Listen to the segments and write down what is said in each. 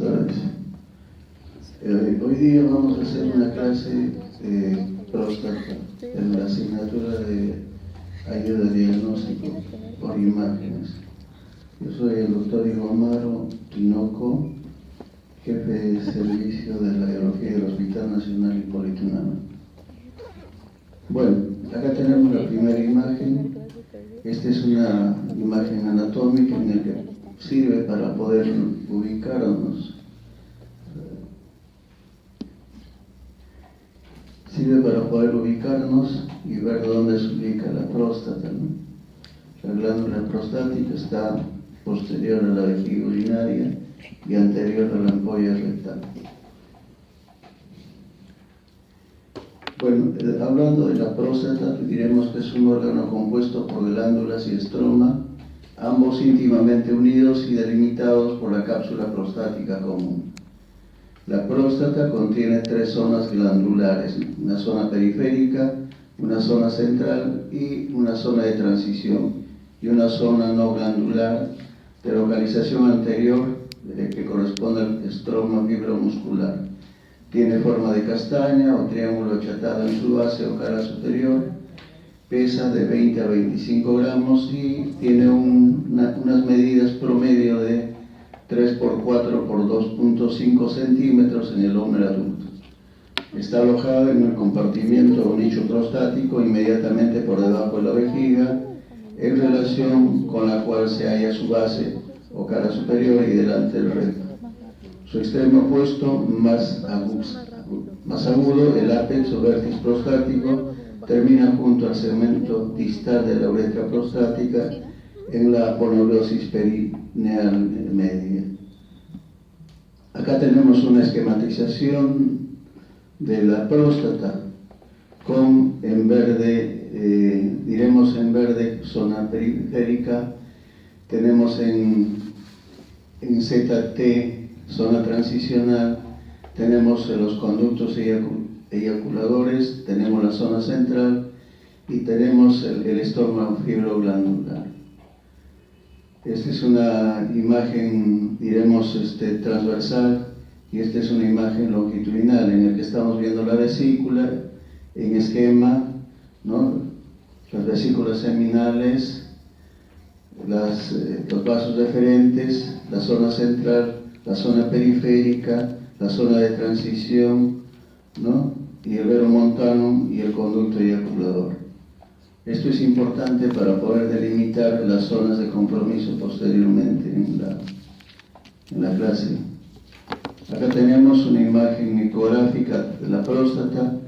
tardes. Hoy día vamos a hacer una clase de próstata en la asignatura de ayuda diagnóstico por imágenes. Yo soy el doctor Igomaro Tinoco, jefe de servicio de la radiología del Hospital Nacional Hipólito Unanue. Bueno, acá tenemos la primera imagen. Esta es una imagen anatómica en la que sirve para poder ubicarnos. Sirve para poder ubicarnos y ver dónde se ubica la próstata, ¿no? La glándula prostática está posterior a la vejiga urinaria y anterior a la ampolla rectal. Bueno, hablando de la próstata, diremos que es un órgano compuesto por glándulas y estroma, ambos íntimamente unidos y delimitados por la cápsula prostática común. La próstata contiene tres zonas glandulares, una zona periférica, una zona central y una zona de transición, y una zona no glandular de localización anterior que corresponde al estroma fibromuscular. Tiene forma de castaña o triángulo achatado en su base o cara superior, pesa de 20 a 25 gramos y tiene unas medidas promedio de 3 por 4 por 2.5 centímetros en el hombre adulto. Está alojado en el compartimiento o nicho prostático inmediatamente por debajo de la vejiga, en relación con la cual se halla su base o cara superior y delante del recto. Su extremo opuesto más agudo, el ápex o vértice prostático, termina junto al segmento distal de la uretra prostática en la aponeurosis perineal media. Acá tenemos una esquematización de la próstata con en verde, diremos en verde zona periférica, tenemos en ZT zona transicional, tenemos los conductos eyaculadores, tenemos la zona central y tenemos el estroma fibroglandular. Esta es una imagen, diremos, transversal, y esta es una imagen longitudinal en la que estamos viendo la vesícula en esquema, ¿no? Las vesículas seminales, los vasos deferentes, la zona central, la zona periférica, la zona de transición, ¿no? Y el veromontanum y el conducto eyaculador. Esto es importante para poder delimitar las zonas de compromiso posteriormente en la clase. Acá tenemos una imagen ecográfica de la próstata.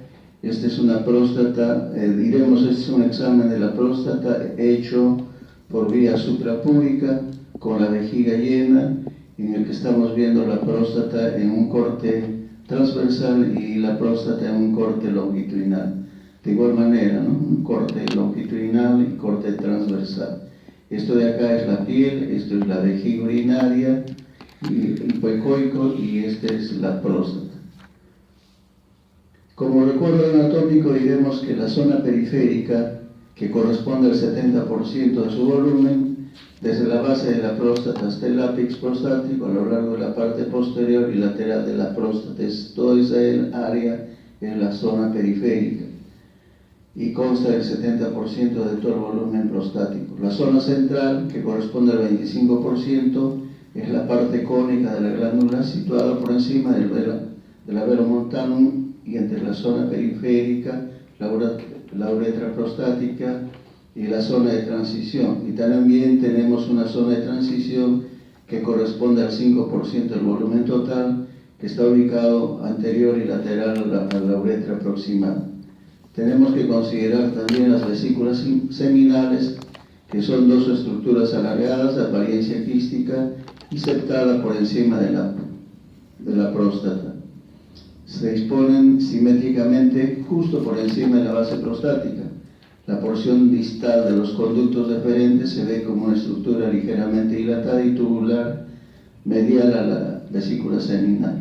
Esta es una próstata, diremos, este es un examen de la próstata hecho por vía suprapúbica con la vejiga llena, en el que estamos viendo la próstata en un corte transversal y la próstata en un corte longitudinal. De igual manera, ¿no? Un corte longitudinal y corte transversal. Esto de acá es la piel, esto es la vejiga urinaria, hipoecoico, y esta es la próstata. Como recuerdo anatómico, diremos que la zona periférica, que corresponde al 70% de su volumen, desde la base de la próstata hasta el ápex prostático, a lo largo de la parte posterior y lateral de la próstata, toda esa área en la zona periférica y consta del 70% de todo el volumen prostático. La zona central, que corresponde al 25%, es la parte cónica de la glándula situada por encima del veromontanum y entre la zona periférica, la uretra prostática y la zona de transición. Y también tenemos una zona de transición que corresponde al 5% del volumen total, que está ubicado anterior y lateral a la uretra proximal. Tenemos que considerar también las vesículas seminales, que son dos estructuras alargadas de apariencia quística y septada por encima de la próstata. Se disponen simétricamente justo por encima de la base prostática. La porción distal de los conductos deferentes se ve como una estructura ligeramente dilatada y tubular medial a la vesícula seminal.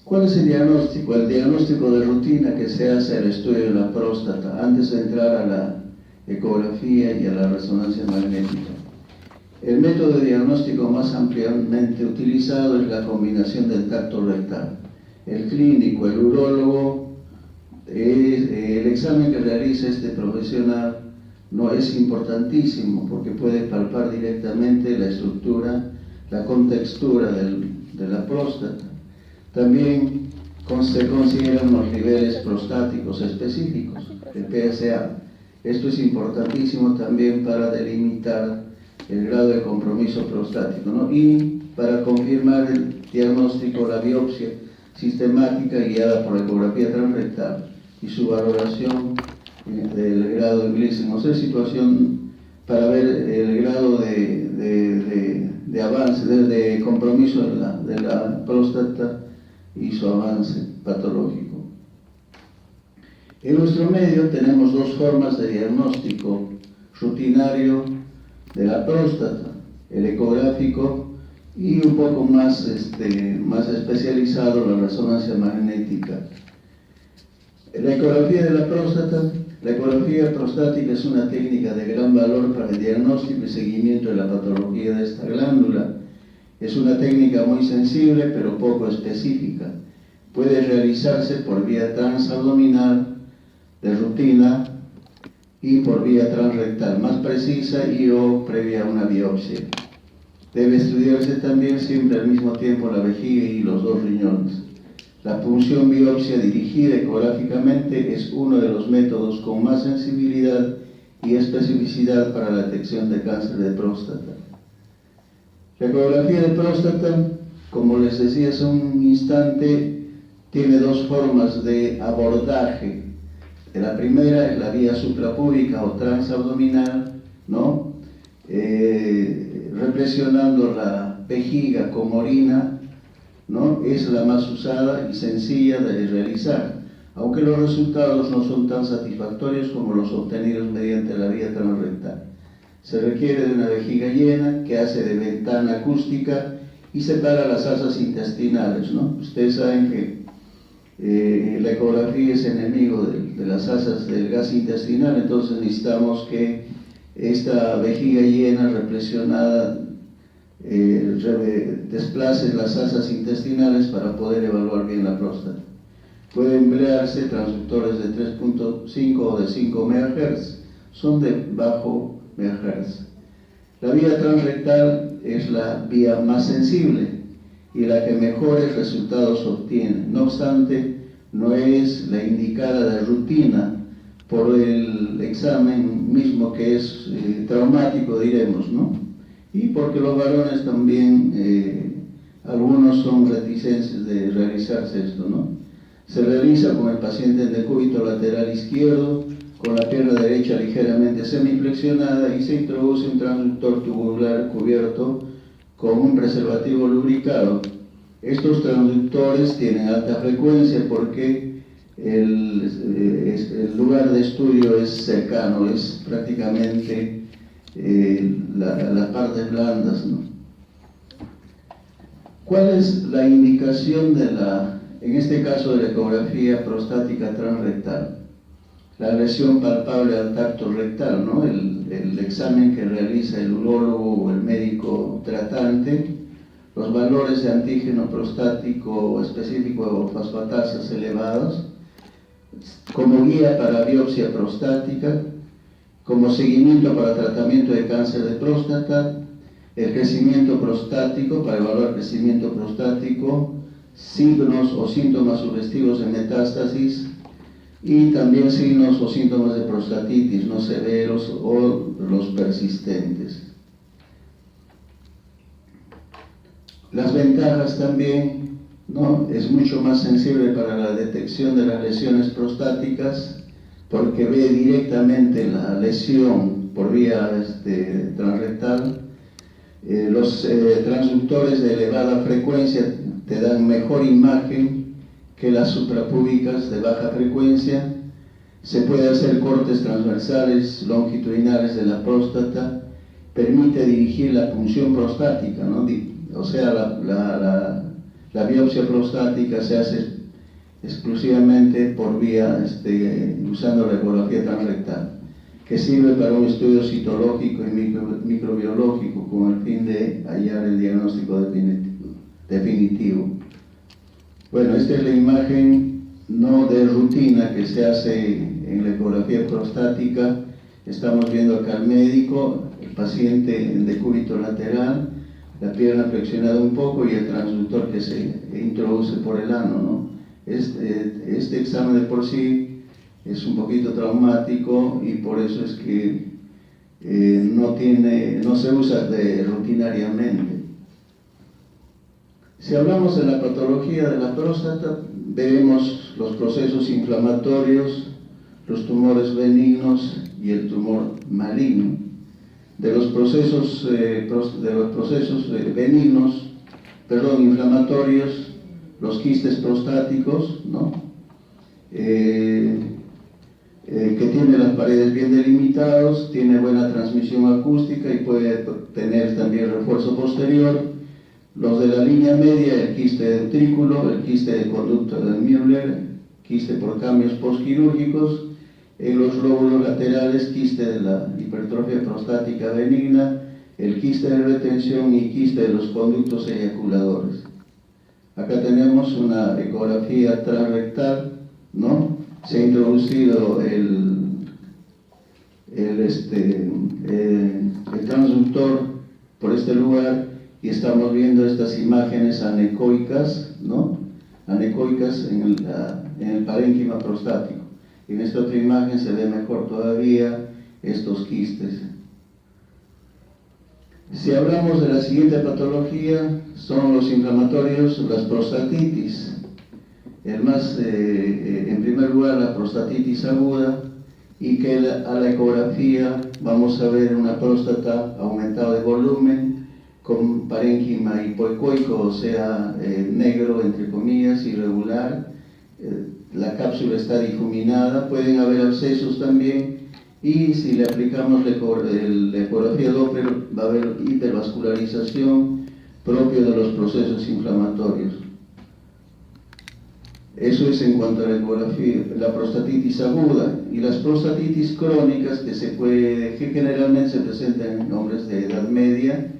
¿Cuál es el diagnóstico? El diagnóstico de rutina que se hace al estudio de la próstata antes de entrar a la ecografía y a la resonancia magnética. El método de diagnóstico más ampliamente utilizado es la combinación del tacto rectal. El clínico, el urólogo, el examen que realiza este profesional no es importantísimo porque puede palpar directamente la estructura, la contextura de la próstata. También se consideran los niveles prostáticos específicos, el PSA. Esto es importantísimo también para delimitar el grado de compromiso prostático, ¿no? Y para confirmar el diagnóstico, la biopsia sistemática guiada por ecografía transrectal y su valoración del grado de glicemia, situación para ver el grado de avance, de compromiso de la próstata y su avance patológico. En nuestro medio tenemos dos formas de diagnóstico rutinario de la próstata, el ecográfico y un poco más especializado la resonancia magnética. La ecografía de la próstata. La ecografía prostática es una técnica de gran valor para el diagnóstico y seguimiento de la patología de esta glándula. Es una técnica muy sensible pero poco específica. Puede realizarse por vía transabdominal de rutina y por vía transrectal, más precisa y o previa a una biopsia. Debe estudiarse también siempre al mismo tiempo la vejiga y los dos riñones. La punción biopsia dirigida ecográficamente es uno de los métodos con más sensibilidad y especificidad para la detección de cáncer de próstata. La ecografía de próstata, como les decía hace un instante, tiene dos formas de abordaje. La primera es la vía suprapúbica o transabdominal, ¿no? Represionando la vejiga con orina, ¿no? Es la más usada y sencilla de realizar, aunque los resultados no son tan satisfactorios como los obtenidos mediante la vía transrectal. Se requiere de una vejiga llena que hace de ventana acústica y separa las asas intestinales, ¿no? Ustedes saben que la ecografía es enemigo de las asas del gas intestinal, entonces necesitamos que esta vejiga llena, represionada, desplace las asas intestinales para poder evaluar bien la próstata. Puede emplearse transductores de 3.5 o de 5 MHz, son de bajo MHz. La vía transrectal es la vía más sensible y la que mejores resultados obtiene. No obstante, no es la indicada de rutina por el examen mismo que es traumático, diremos, ¿no? Y porque los varones también, algunos son reticentes de realizarse esto, ¿no? Se realiza con el paciente en decúbito lateral izquierdo, con la pierna derecha ligeramente semiflexionada y se introduce un transductor tubular cubierto con un preservativo lubricado. Estos transductores tienen alta frecuencia porque el lugar de estudio es cercano, es prácticamente las partes blandas, ¿no? ¿Cuál es la indicación en este caso de la ecografía prostática transrectal? La lesión palpable al tacto rectal, ¿no? El examen que realiza el urólogo o el médico tratante, los valores de antígeno prostático específico o fosfatasas elevadas, como guía para biopsia prostática, como seguimiento para tratamiento de cáncer de próstata, el crecimiento prostático, para evaluar crecimiento prostático, signos o síntomas sugestivos de metástasis y también signos o síntomas de prostatitis no severos o los persistentes. Las ventajas también, ¿no? Es mucho más sensible para la detección de las lesiones prostáticas porque ve directamente la lesión por vía transrectal. Los transductores de elevada frecuencia te dan mejor imagen que las suprapúbicas de baja frecuencia. Se puede hacer cortes transversales, longitudinales de la próstata, permite dirigir la punción prostática, ¿no? O sea, la biopsia prostática se hace exclusivamente por vía, usando la ecografía transrectal, que sirve para un estudio citológico y microbiológico. con el fin de hallar el diagnóstico definitivo. Bueno, esta es la imagen no de rutina que se hace en la ecografía prostática. Estamos viendo acá al médico, el paciente en decúbito lateral, la pierna flexionada un poco y el transductor que se introduce por el ano, ¿no? Este examen de por sí es un poquito traumático y por eso es que no se usa rutinariamente. Si hablamos de la patología de la próstata, veremos los procesos inflamatorios, los tumores benignos y el tumor maligno. De los procesos inflamatorios, los quistes prostáticos, ¿no? Que tiene las paredes bien delimitados, tiene buena transmisión acústica y puede tener también refuerzo posterior. Los de la línea media, el quiste de utrículo, el quiste de conducto de Müller, quiste por cambios postquirúrgicos. En los lóbulos laterales, quiste de la hipertrofia prostática benigna, el quiste de retención y quiste de los conductos eyaculadores. Acá tenemos una ecografía transrectal, ¿no? Se ha introducido el transductor por este lugar y estamos viendo estas imágenes anecoicas, ¿no? Anecoicas en el parénquima prostático. En esta otra imagen se ve mejor todavía estos quistes. Si hablamos de la siguiente patología, son los inflamatorios, las prostatitis. En primer lugar, la prostatitis aguda, y que a la ecografía vamos a ver una próstata aumentada de volumen, con parénquima hipoecoico, o sea, negro, entre comillas, irregular. La cápsula está difuminada, pueden haber abscesos también, y si le aplicamos la ecografía Doppler va a haber hipervascularización propio de los procesos inflamatorios. Eso es en cuanto a la ecografía, la prostatitis aguda. Y las prostatitis crónicas que generalmente se presentan en hombres de edad media,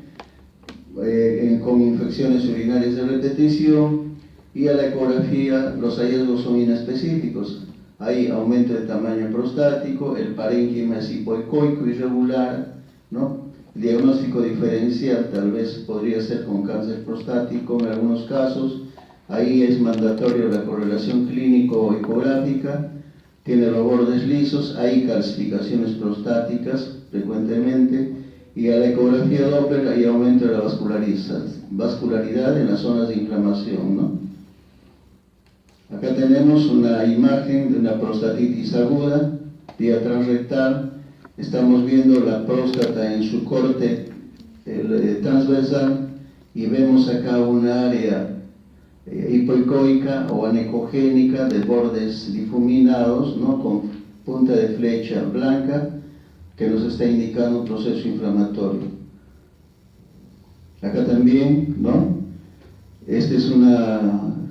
con infecciones urinarias de repetición, y a la ecografía los hallazgos son inespecíficos. Hay aumento de tamaño prostático, el parénquima es hipoecoico irregular, ¿no? El diagnóstico diferencial tal vez podría ser con cáncer prostático en algunos casos. Ahí es mandatorio la correlación clínico-ecográfica, tiene los bordes lisos, hay calcificaciones prostáticas frecuentemente, y a la ecografía Doppler hay aumento de la vascularidad en las zonas de inflamación, ¿no? Acá tenemos una imagen de una prostatitis aguda, vía transrectal. Estamos viendo la próstata en su corte transversal y vemos acá una área hipoecoica o anecogénica de bordes difuminados, ¿no? Con punta de flecha blanca que nos está indicando un proceso inflamatorio. Acá también, ¿no? Esta es una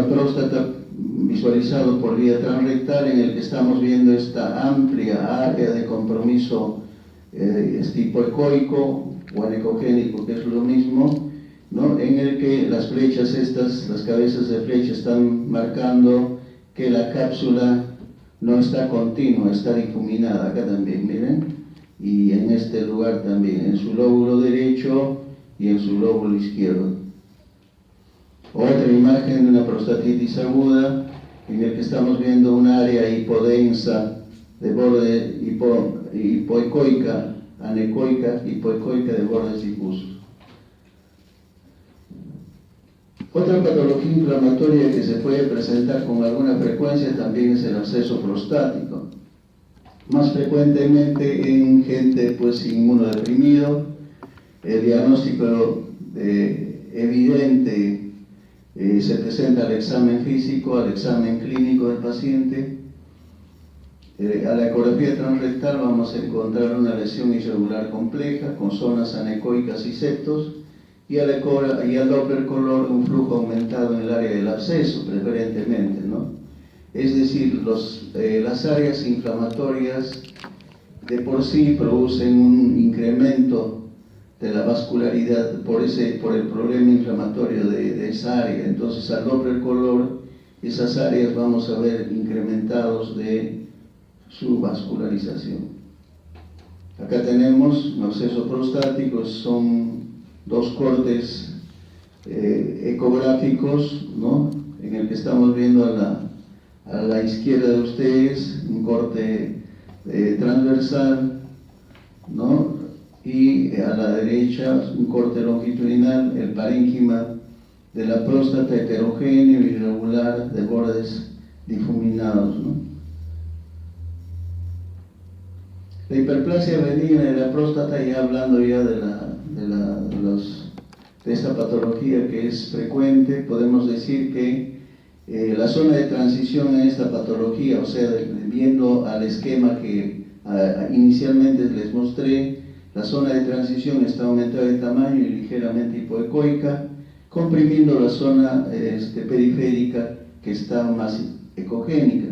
próstata visualizado por vía transrectal en el que estamos viendo esta amplia área de compromiso hipoecoico o anecogénico, que es lo mismo, ¿no? En el que las flechas las cabezas de flecha están marcando que la cápsula no está continua, está difuminada. Acá también, miren, y en este lugar también, en su lóbulo derecho y en su lóbulo izquierdo. Otra imagen de una prostatitis aguda en el que estamos viendo un área hipodensa de borde hipoecoica, anecoica, hipoecoica de bordes difusos. Otra patología inflamatoria que se puede presentar con alguna frecuencia también es el absceso prostático. Más frecuentemente en gente inmunodeprimido. El diagnóstico evidente se presenta al examen físico, al examen clínico del paciente. A la ecografía transrectal vamos a encontrar una lesión irregular compleja con zonas anecoicas y septos, y al Doppler color un flujo aumentado en el área del absceso preferentemente, ¿no? Es decir, las áreas inflamatorias de por sí producen un incremento de la vascularidad por el problema inflamatorio de esa área. Entonces, al doble color, esas áreas vamos a ver incrementados de su vascularización. Acá tenemos un absceso prostático, son dos cortes ecográficos, ¿no? En el que estamos viendo a la izquierda de ustedes un corte transversal, ¿no? Y a la derecha un corte longitudinal, el parénquima de la próstata heterogéneo y irregular de bordes difuminados, ¿no? La hiperplasia benigna de la próstata, ya hablando ya de esta patología que es frecuente, podemos decir que la zona de transición en esta patología, o sea, viendo al esquema que inicialmente les mostré, la zona de transición está aumentada de tamaño y ligeramente hipoecoica, comprimiendo la zona periférica que está más ecogénica.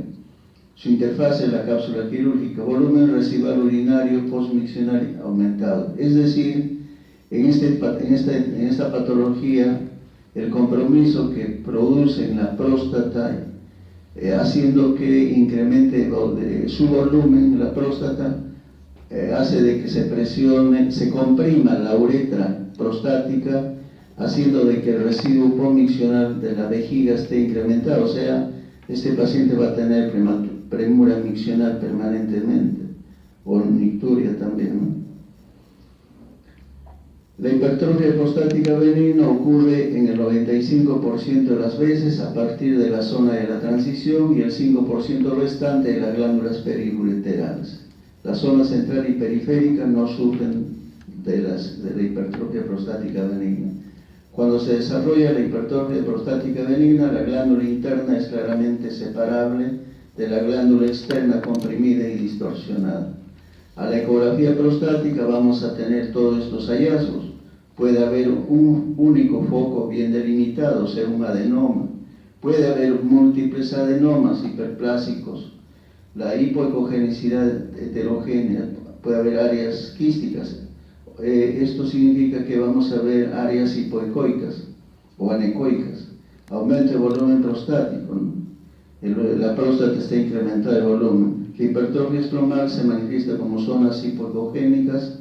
Su interfaz es la cápsula quirúrgica, volumen residual urinario postmiccional aumentado. Es decir, en esta patología, el compromiso que produce en la próstata, haciendo que incremente su volumen, la próstata, hace de que se presione, se comprima la uretra prostática, haciendo de que el residuo postmiccional de la vejiga esté incrementado. O sea, este paciente va a tener premura miccional permanentemente, o nicturia también, ¿no? La hipertrofia prostática benigna ocurre en el 95% de las veces a partir de la zona de la transición y el 5% restante de las glándulas periureterales. La zona central y periférica no sufren de la hipertrofia prostática benigna. Cuando se desarrolla la hipertrofia prostática benigna, la glándula interna es claramente separable de la glándula externa comprimida y distorsionada. A la ecografía prostática vamos a tener todos estos hallazgos. Puede haber un único foco bien delimitado, o sea, un adenoma. Puede haber múltiples adenomas hiperplásicos. La hipoecogenicidad heterogénea, puede haber áreas quísticas. Esto significa que vamos a ver áreas hipoecoicas o anecoicas. Aumento de volumen prostático, ¿no? La próstata está incrementada de volumen. La hipertrofia estromal se manifiesta como zonas hipoecogénicas.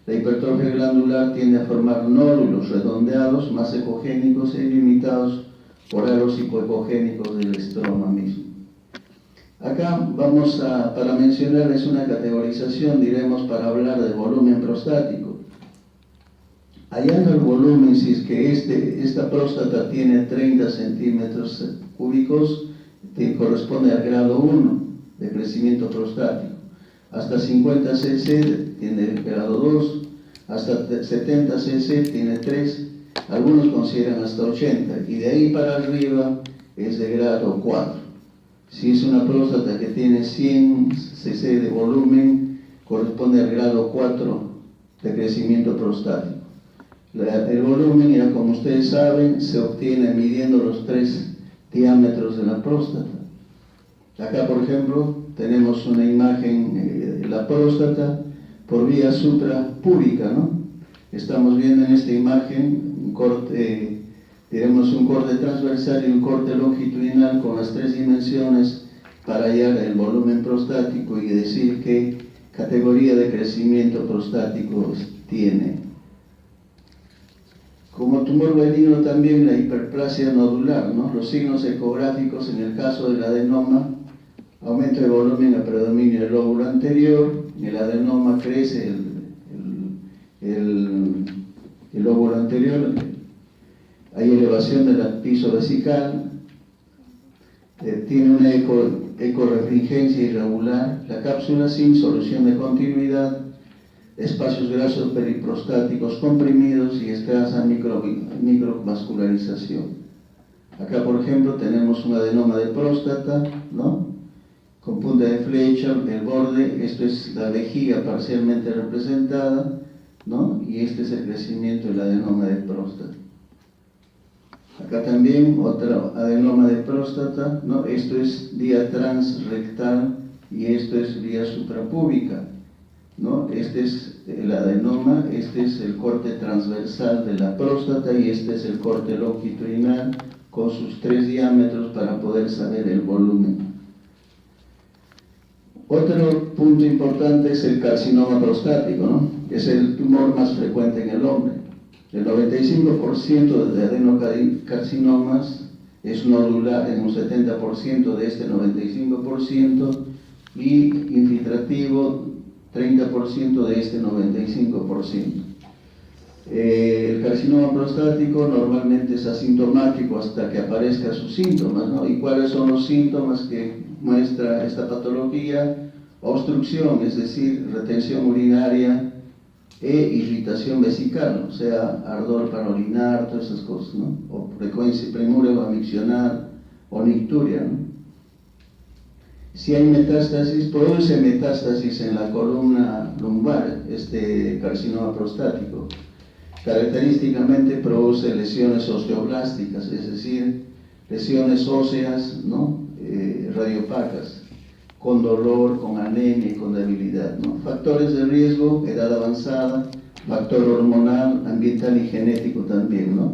La hipertrofia glandular tiende a formar nódulos redondeados, más ecogénicos e limitados por halos hipoecogénicos del estroma mismo. Acá para mencionarles una categorización, diremos, para hablar del volumen prostático. Hallando el volumen, si es que esta próstata tiene 30 centímetros cúbicos, corresponde al grado 1 de crecimiento prostático. Hasta 50 cc tiene el grado 2, hasta 70 cc tiene 3, algunos consideran hasta 80, y de ahí para arriba es de grado 4. Si es una próstata que tiene 100 cc de volumen, corresponde al grado 4 de crecimiento prostático. El volumen, ya como ustedes saben, se obtiene midiendo los 3 diámetros de la próstata. Acá, por ejemplo, tenemos una imagen de la próstata por vía suprapúbica, ¿no? Estamos viendo en esta imagen un corte, un corte transversal y un corte longitudinal con las 3 dimensiones para hallar el volumen prostático y decir qué categoría de crecimiento prostático tiene. Como tumor benigno también la hiperplasia nodular, ¿no? Los signos ecográficos en el caso del adenoma, aumento de volumen a predominio del lóbulo anterior, el adenoma crece el lóbulo anterior, hay elevación del piso vesical, tiene una ecorefringencia irregular, la cápsula sin solución de continuidad, espacios grasos periprostáticos comprimidos y escasa microvascularización. Acá, por ejemplo, tenemos un adenoma de próstata, ¿no? Con punta de flecha, el borde, esto es la vejiga parcialmente representada, ¿no? Y este es el crecimiento del adenoma de próstata. Acá también otro adenoma de próstata, ¿no? Esto es vía transrectal y esto es vía suprapúbica. ¿no? Este es el adenoma, este es el corte transversal de la próstata y este es el corte longitudinal con sus 3 diámetros para poder saber el volumen. Otro punto importante es el carcinoma prostático, ¿no? Es el tumor más frecuente en el hombre. El 95% de adenocarcinomas es nodular en un 70% de este 95% y infiltrativo 30% de este 95%. El carcinoma prostático normalmente es asintomático hasta que aparezcan sus síntomas, ¿no? ¿Y cuáles son los síntomas que muestra esta patología? Obstrucción, es decir, retención urinaria e irritación vesical, o sea, ardor para orinar, todas esas cosas, ¿no? O frecuencia, premura o miccional o nicturia, ¿no? Si hay metástasis, produce metástasis en la columna lumbar, este carcinoma prostático. Característicamente produce lesiones osteoblásticas, es decir, lesiones óseas, ¿no? Radiopacas, con dolor, con anemia y con debilidad, ¿no? Factores de riesgo, edad avanzada, factor hormonal, ambiental y genético también, ¿no?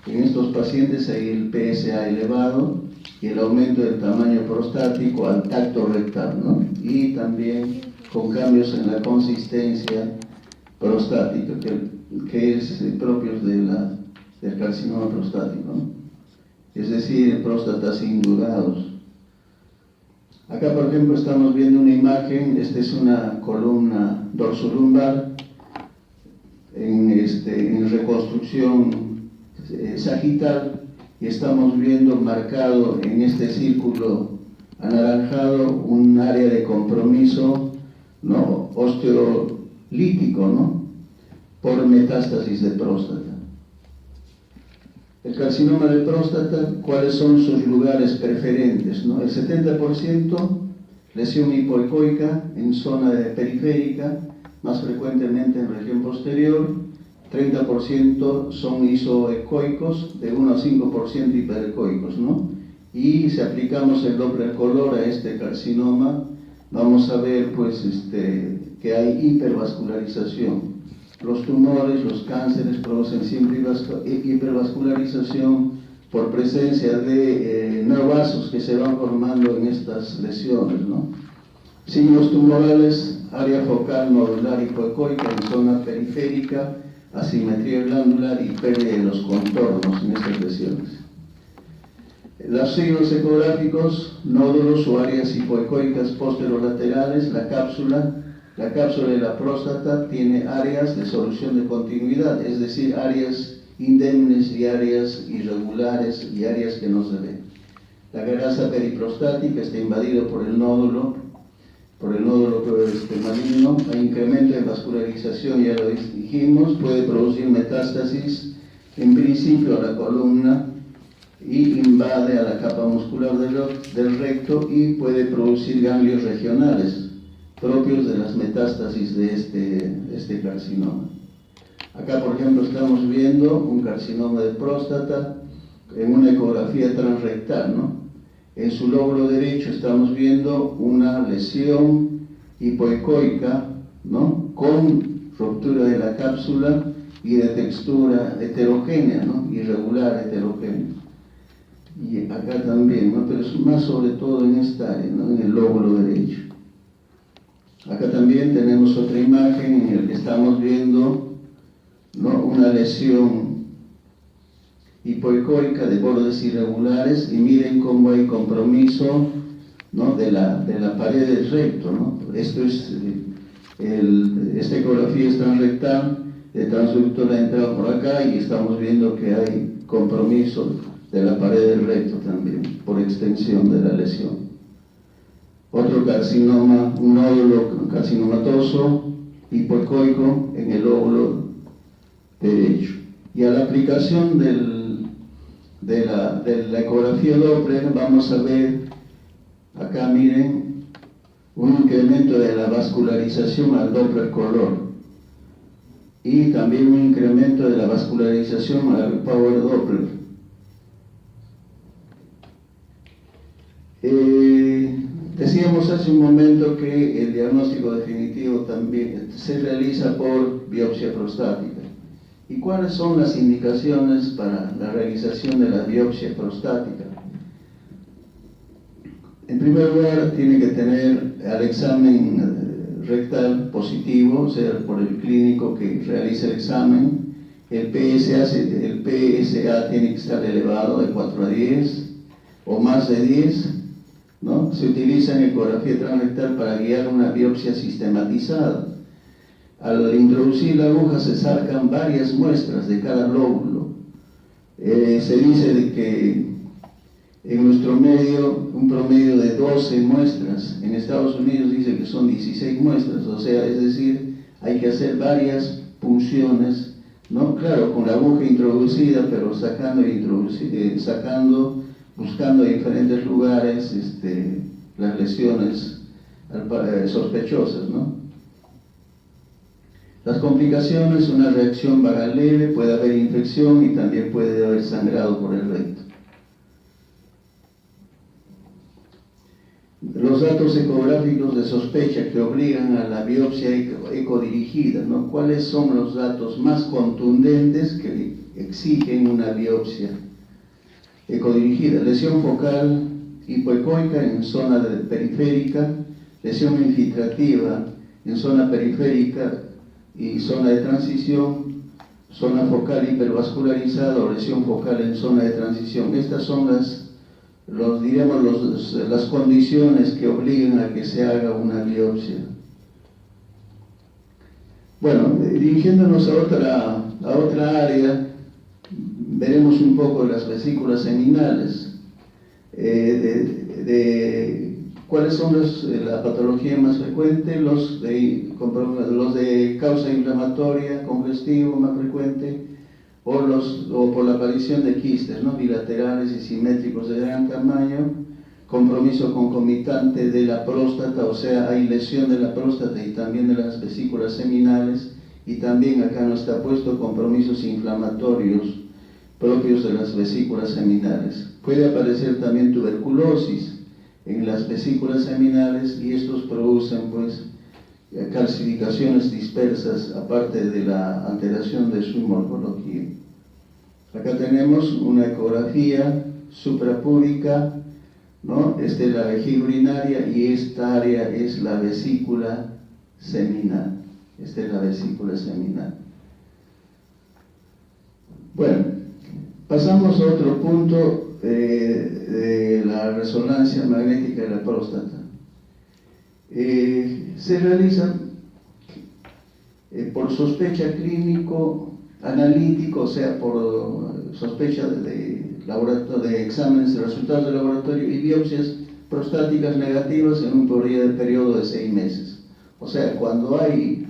En estos pacientes hay el PSA elevado y el aumento del tamaño prostático al tacto rectal, ¿no? Y también con cambios en la consistencia prostática, que es propios del carcinoma prostático, ¿no? Es decir, próstatas indurados. Acá, por ejemplo, estamos viendo una imagen, esta es una columna dorsolumbar en reconstrucción sagital, y estamos viendo marcado en este círculo anaranjado un área de compromiso, ¿no? Osteolítico, ¿no? Por metástasis de próstata. El carcinoma de próstata, ¿cuáles son sus lugares preferentes, ¿no? El 70% lesión hipoecoica en zona periférica, más frecuentemente en región posterior. 30% son isoecoicos, de 1 a 5% hiperecoicos, ¿no? Y si aplicamos el Doppler color a este carcinoma, vamos a ver pues que hay hipervascularización. Los tumores, los cánceres producen siempre hipervascularización por presencia de neovasos que se van formando en estas lesiones, ¿no? Signos tumorales, área focal nodular hipoecoica en zona periférica, asimetría glandular y pérdida de los contornos en estas lesiones. Los signos ecográficos, nódulos o áreas hipoecoicas posterolaterales, la cápsula de la próstata tiene áreas de solución de continuidad, es decir, áreas indemnes y áreas irregulares y áreas que no se ven. La grasa periprostática está invadida por el nódulo maligno. Hay incremento de vascularización, ya lo dijimos, puede producir metástasis en principio a la columna y invade a la capa muscular del recto y puede producir ganglios regionales propios de las metástasis de este carcinoma. Acá, por ejemplo, estamos viendo un carcinoma de próstata en una ecografía transrectal, ¿no? En su lóbulo derecho estamos viendo una lesión hipoecoica, ¿no? Con ruptura de la cápsula y de textura heterogénea, ¿no? Irregular, heterogénea. Y acá también, ¿no? Pero es más sobre todo en esta área, ¿no? En el lóbulo derecho. Acá también tenemos otra imagen en la que estamos viendo, ¿no? Una lesión hipoecoica de bordes irregulares, y miren cómo hay compromiso, ¿no? de la pared del recto, ¿no? Esto es esta ecografía es transrectal, el transductor ha entrado por acá y estamos viendo que hay compromiso de la pared del recto también por extensión de la lesión. Otro carcinoma, un nódulo carcinomatoso hipoecoico en el lóbulo derecho. Y a la aplicación de la ecografía Doppler vamos a ver, acá miren, un incremento de la vascularización al Doppler color y también un incremento de la vascularización al Power Doppler. Decíamos hace un momento que el diagnóstico definitivo también se realiza por biopsia prostática. ¿Y cuáles son las indicaciones para la realización de la biopsia prostática? En primer lugar, tiene que tener al examen rectal positivo, o sea, por el clínico que realiza el examen. El PSA tiene que estar elevado de 4 a 10 o más de 10, ¿no? Se utiliza en ecografía transrectal para guiar una biopsia sistematizada. Al introducir la aguja se sacan varias muestras de cada lóbulo. Se dice de que en nuestro medio, un promedio de 12 muestras. En Estados Unidos dice que son 16 muestras, o sea, es decir, hay que hacer varias punciones, ¿no? Claro, con la aguja introducida, pero sacando, buscando en diferentes lugares las lesiones sospechosas, ¿no? Las complicaciones, una reacción vagal leve, puede haber infección y también puede haber sangrado por el recto. Los datos ecográficos de sospecha que obligan a la biopsia ecodirigida, ¿no? ¿Cuáles son los datos más contundentes que exigen una biopsia ecodirigida? Lesión focal hipoecoica en zona periférica, lesión infiltrativa en zona periférica y zona de transición, zona focal hipervascularizada o lesión focal en zona de transición. Estas son las condiciones que obligan a que se haga una biopsia. Bueno, dirigiéndonos a otra área, veremos un poco las vesículas seminales. ¿Cuáles son la patología más frecuente? Los de causa inflamatoria, congestivo más frecuente, o por la aparición de quistes, ¿no? Bilaterales y simétricos de gran tamaño, compromiso concomitante de la próstata, o sea, hay lesión de la próstata y también de las vesículas seminales, y también acá no está puesto compromisos inflamatorios propios de las vesículas seminales. Puede aparecer también tuberculosis en las vesículas seminales y estos producen pues calcificaciones dispersas aparte de la alteración de su morfología. Acá tenemos una ecografía suprapúbica, ¿no? Esta es la vejiga urinaria y esta área es la vesícula seminal. Esta es la vesícula seminal. Bueno, pasamos a otro punto de la resonancia magnética de la próstata. Se realiza por sospecha clínico analítico, o sea, por sospecha de exámenes de resultados de laboratorio y biopsias prostáticas negativas en un periodo de 6 meses. O sea, cuando hay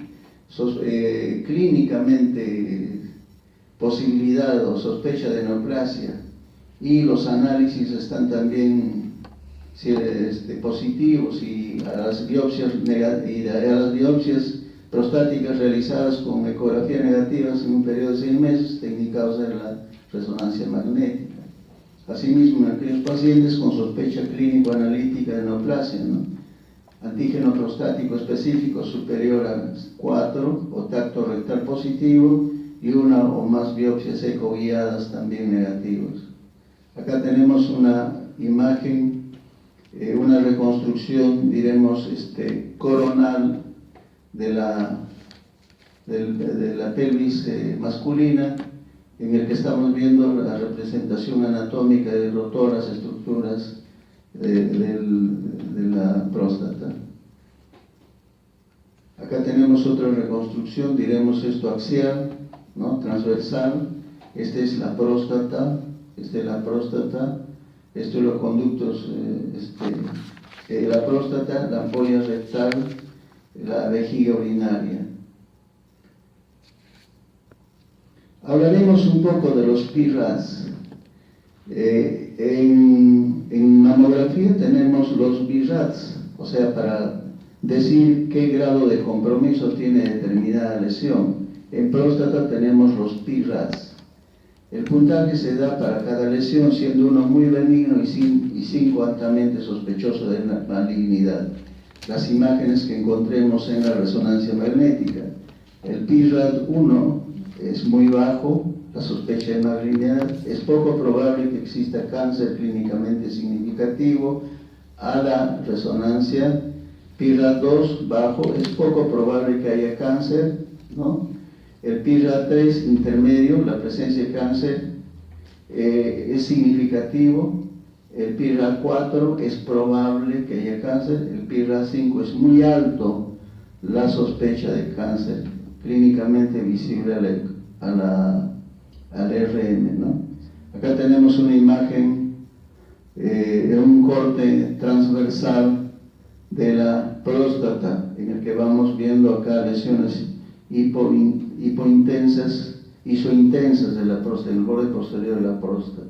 clínicamente posibilidad o sospecha de neoplasia y los análisis están también positivos y a las biopsias prostáticas realizadas con ecografía negativas en un periodo de 6 meses, indicados en la resonancia magnética. Asimismo, en aquellos pacientes con sospecha clínico-analítica de neoplasia, ¿no? Antígeno prostático específico superior a 4 o tacto rectal positivo y una o más biopsias ecoguiadas también negativas. Acá tenemos una imagen, una reconstrucción, diremos, coronal de la pelvis masculina, en el que estamos viendo la representación anatómica de todas las estructuras de la próstata. Acá tenemos otra reconstrucción, diremos esto axial, ¿no? Transversal. Esta es la próstata, estos los conductos, la próstata, la ampolla rectal, la vejiga urinaria. Hablaremos un poco de los BRAFs. En mamografía tenemos los BRAFs, o sea, para decir qué grado de compromiso tiene determinada lesión. En próstata tenemos los BRAFs. El puntaje se da para cada lesión, siendo uno muy benigno y 5 altamente sospechoso de malignidad. Las imágenes que encontremos en la resonancia magnética. El PIRAD-1 es muy bajo, la sospecha de malignidad. Es poco probable que exista cáncer clínicamente significativo. A la resonancia PIRAD-2 bajo, es poco probable que haya cáncer, ¿no? El PIRAD-3 intermedio, la presencia de cáncer es significativo. El PIRAD-4 es probable que haya cáncer. El PIRAD-5 es muy alto, la sospecha de cáncer clínicamente visible al RM, ¿no? Acá tenemos una imagen de un corte transversal de la próstata, en el que vamos viendo acá lesiones isointensas de la próstata, en el borde posterior de la próstata.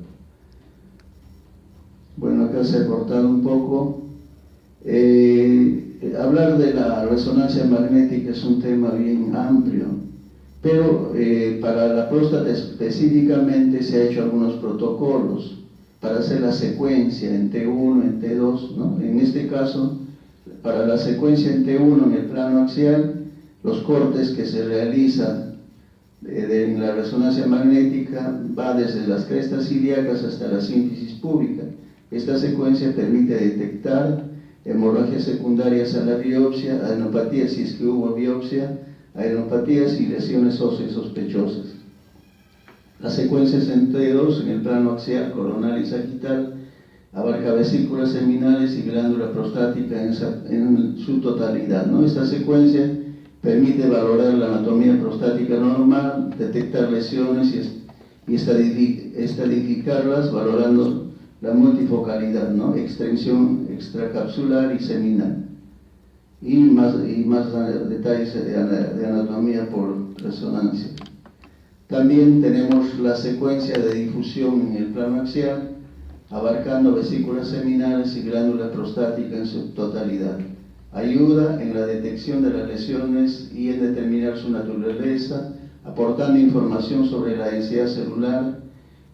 Bueno, acá se ha cortado un poco. Hablar de la resonancia magnética es un tema bien amplio, pero para la próstata específicamente se ha hecho algunos protocolos para hacer la secuencia en T1, en T2, ¿no? En este caso, para la secuencia en T1 en el plano axial, los cortes que se realizan en la resonancia magnética va desde las crestas ilíacas hasta la sínfisis púbica. Esta secuencia permite detectar hemorragias secundarias a la biopsia, adenopatías si es que hubo biopsia, adenopatías y lesiones óseas sospechosas. Las secuencias en T2 en el plano axial, coronal y sagital abarca vesículas seminales y glándula prostática en su totalidad, ¿no? Esta secuencia permite valorar la anatomía prostática normal, detectar lesiones y estadificarlas valorando la multifocalidad, ¿no? Extensión extracapsular y seminal. Y más detalles de anatomía por resonancia. También tenemos la secuencia de difusión en el plano axial, abarcando vesículas seminales y glándula prostática en su totalidad. Ayuda en la detección de las lesiones y en determinar su naturaleza, aportando información sobre la densidad celular,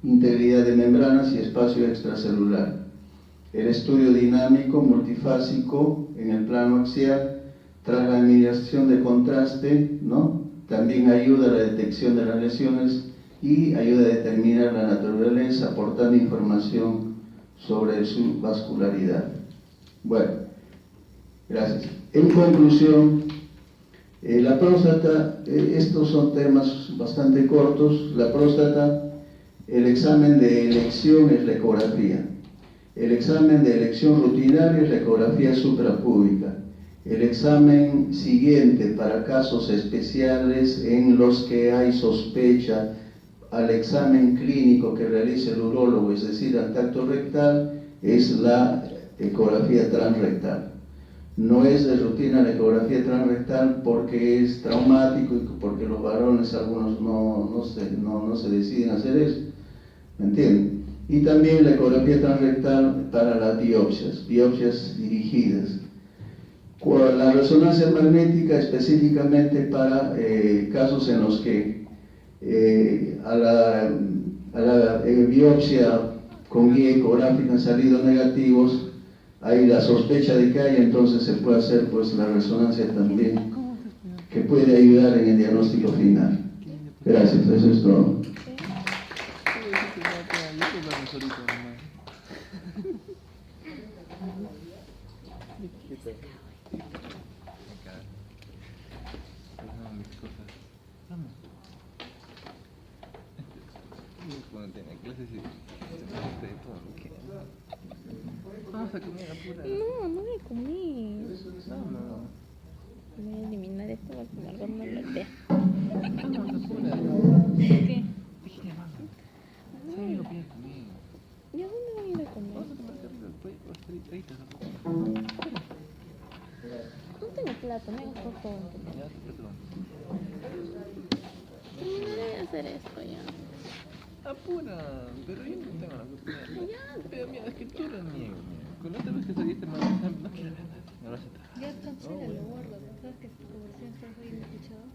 integridad de membranas y espacio extracelular. El estudio dinámico multifásico en el plano axial, tras la eliminación de contraste, ¿no? También ayuda a la detección de las lesiones y ayuda a determinar la naturaleza, aportando información sobre su vascularidad. Bueno, gracias. En conclusión, la próstata, estos son temas bastante cortos. La próstata, el examen de elección es la ecografía. El examen de elección rutinario es la ecografía suprapúbica. El examen siguiente para casos especiales en los que hay sospecha al examen clínico que realice el urólogo, es decir, al tacto rectal, es la ecografía transrectal. No es de rutina la ecografía transrectal porque es traumático y porque los varones algunos no se deciden hacer eso, ¿me entienden? Y también la ecografía transrectal para las biopsias dirigidas. La resonancia magnética específicamente para casos en los que a la biopsia con guía ecográfica han salido negativos, hay la sospecha de que hay, entonces se puede hacer pues la resonancia también, que puede ayudar en el diagnóstico final. Gracias, eso es todo. No, no me comí. Voy a eliminar esto para que Margot no lo vea. ¿Qué? ¿Y a dónde van a ir a comer? No tengo plato, me hago todo. No voy a hacer esto ya. Apura, pero yo no tengo la culpa. Ya. Pero mira, es que tú eres niego, mira. Con la otra vez que saliste, no quiero ver nada. Ya cancela, lo guardo. ¿Sabes que tu versión está bien escuchada?